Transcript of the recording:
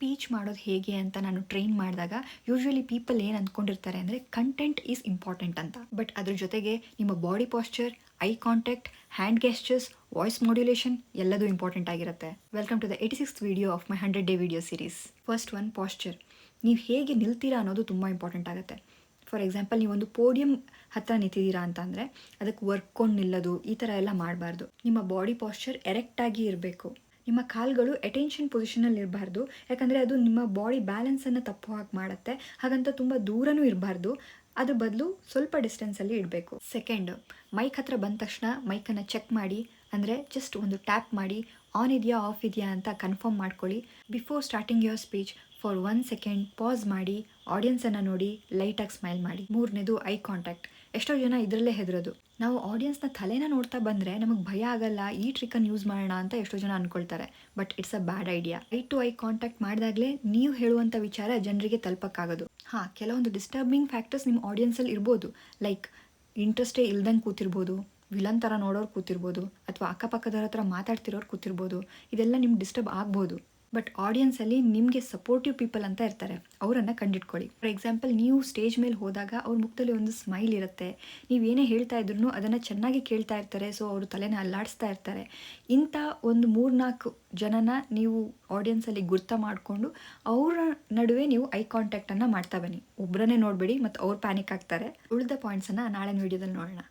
Speech ಮಾಡೋದು ಹೇಗೆ ಅಂತ ನಾನು ಟ್ರೈನ್ ಮಾಡಿದಾಗ ಯೂಶ್ವಲಿ ಪೀಪಲ್ ಏನು ಅಂದ್ಕೊಂಡಿರ್ತಾರೆ ಅಂದರೆ ಕಂಟೆಂಟ್ ಈಸ್ ಇಂಪಾರ್ಟೆಂಟ್ ಅಂತ. ಬಟ್ ಅದ್ರ ಜೊತೆಗೆ ನಿಮ್ಮ body posture, eye contact, hand gestures, voice modulation ಎಲ್ಲದೂ ಇಂಪಾರ್ಟೆಂಟ್ ಆಗಿರುತ್ತೆ. Welcome to the 86th video of my 100-day video series. First one, posture. ನೀವು ಹೇಗೆ ನಿಲ್ತೀರಾ ಅನ್ನೋದು ತುಂಬ ಇಂಪಾರ್ಟೆಂಟ್ ಆಗುತ್ತೆ. ಫಾರ್ ಎಕ್ಸಾಂಪಲ್, ನೀವೊಂದು ಪೋಡಿಯಂ ಹತ್ತಿರ ನಿಂತಿದ್ದೀರಾ ಅಂತಂದರೆ ಅದಕ್ಕೆ ವರ್ಕೊಂಡು ನಿಲ್ಲೋದು ಈ ಥರ ಎಲ್ಲ ಮಾಡಬಾರ್ದು. ನಿಮ್ಮ ಬಾಡಿ ಪಾಸ್ಚರ್ ಎರೆಕ್ಟಾಗಿ ಇರಬೇಕು. ನಿಮ್ಮ ಕಾಲುಗಳು ಅಟೆನ್ಷನ್ ಪೊಸಿಷನಲ್ಲಿ ಇರಬಾರ್ದು, ಯಾಕಂದರೆ ಅದು ನಿಮ್ಮ ಬಾಡಿ ಬ್ಯಾಲೆನ್ಸನ್ನು ತಪ್ಪು ಹಾಗೆ ಮಾಡುತ್ತೆ. ಹಾಗಂತ ತುಂಬ ದೂರನೂ ಇರಬಾರ್ದು, ಅದ್ರ ಬದಲು ಸ್ವಲ್ಪ ಡಿಸ್ಟೆನ್ಸಲ್ಲಿ ಇಡಬೇಕು. ಸೆಕೆಂಡ್, ಮೈಕ್ ಹತ್ರ ಬಂದ ತಕ್ಷಣ ಮೈಕನ್ನು ಚೆಕ್ ಮಾಡಿ, ಅಂದರೆ ಜಸ್ಟ್ ಒಂದು ಟ್ಯಾಪ್ ಮಾಡಿ ಆನ್ ಇದೆಯಾ ಆಫ್ ಇದೆಯಾ ಅಂತ ಕನ್ಫರ್ಮ್ ಮಾಡ್ಕೊಳ್ಳಿ. Before starting your speech for 1 second pass ಮಾಡಿ, ಆಡಿಯನ್ಸನ್ನು ನೋಡಿ, ಲೈಟಾಗಿ ಸ್ಮೈಲ್ ಮಾಡಿ. ಮೂರನೇದು, ಐ ಕಾಂಟ್ಯಾಕ್ಟ್. ಎಷ್ಟೋ ಜನ ಇದರಲ್ಲೇ ಹೆದರೋದು. ನಾವು ಆಡಿಯನ್ಸ್ನ ತಲೆನ ನೋಡ್ತಾ ಬಂದರೆ ನಮಗೆ ಭಯ ಆಗಲ್ಲ, ಈ ಟ್ರಿಕನ್ನು ಯೂಸ್ ಮಾಡೋಣ ಅಂತ ಎಷ್ಟೋ ಜನ ಅಂದ್ಕೊಳ್ತಾರೆ. But it's a bad idea. Eye to eye contact ಮಾಡಿದಾಗಲೇ ನೀವು ಹೇಳುವಂಥ ವಿಚಾರ ಜನರಿಗೆ ತಲುಪಕ್ಕಾಗೋದು. ಹಾಂ, ಕೆಲವೊಂದು ಡಿಸ್ಟರ್ಬಿಂಗ್ ಫ್ಯಾಕ್ಟರ್ಸ್ ನಿಮ್ಮ ಆಡಿಯನ್ಸಲ್ಲಿ ಇರ್ಬೋದು. ಲೈಕ್ ಇಂಟ್ರೆಸ್ಟೇ ಇಲ್ದಂಗೆ ಕೂತಿರ್ಬೋದು, ವಿಲನ್ ಥರ ನೋಡೋರು ಕೂತಿರ್ಬೋದು, ಅಥವಾ ಅಕ್ಕಪಕ್ಕದವ್ರ ಹತ್ರ ಮಾತಾಡ್ತಿರೋರು ಕೂತಿರ್ಬೋದು. ಇದೆಲ್ಲ ನಿಮ್ಗೆ ಡಿಸ್ಟರ್ಬ್ ಆಗ್ಬೋದು. ಬಟ್ ಆಡಿಯನ್ಸಲ್ಲಿ ನಿಮಗೆ ಸಪೋರ್ಟಿವ್ ಪೀಪಲ್ ಅಂತ ಇರ್ತಾರೆ, ಅವರನ್ನು ಕಂಡಿಡ್ಕೊಳ್ಳಿ. ಫಾರ್ ಎಕ್ಸಾಂಪಲ್, ನೀವು ಸ್ಟೇಜ್ ಮೇಲೆ ಹೋದಾಗ ಅವ್ರ ಮುಖದಲ್ಲಿ ಒಂದು ಸ್ಮೈಲ್ ಇರುತ್ತೆ. ನೀವೇನೇ ಹೇಳ್ತಾ ಇದ್ರೂ ಅದನ್ನು ಚೆನ್ನಾಗಿ ಕೇಳ್ತಾ ಇರ್ತಾರೆ, ಸೊ ಅವರು ತಲೆನ ಅಲ್ಲಾಡಿಸ್ತಾ ಇರ್ತಾರೆ. ಇಂಥ ಒಂದು 3-4 ಜನನ ನೀವು ಆಡಿಯನ್ಸಲ್ಲಿ ಗುರ್ತ ಮಾಡಿಕೊಂಡು ಅವರ ನಡುವೆ ನೀವು ಐ ಕಾಂಟ್ಯಾಕ್ಟನ್ನು ಮಾಡ್ತಾ ಬನ್ನಿ. ಒಬ್ಬರನ್ನೇ ನೋಡಬೇಡಿ, ಮತ್ತು ಅವ್ರು ಪ್ಯಾನಿಕ್ ಆಗ್ತಾರೆ. ಉಳಿದ ಪಾಯಿಂಟ್ಸನ್ನು ನಾಳೆ ವೀಡಿಯೋದಲ್ಲಿ ನೋಡೋಣ.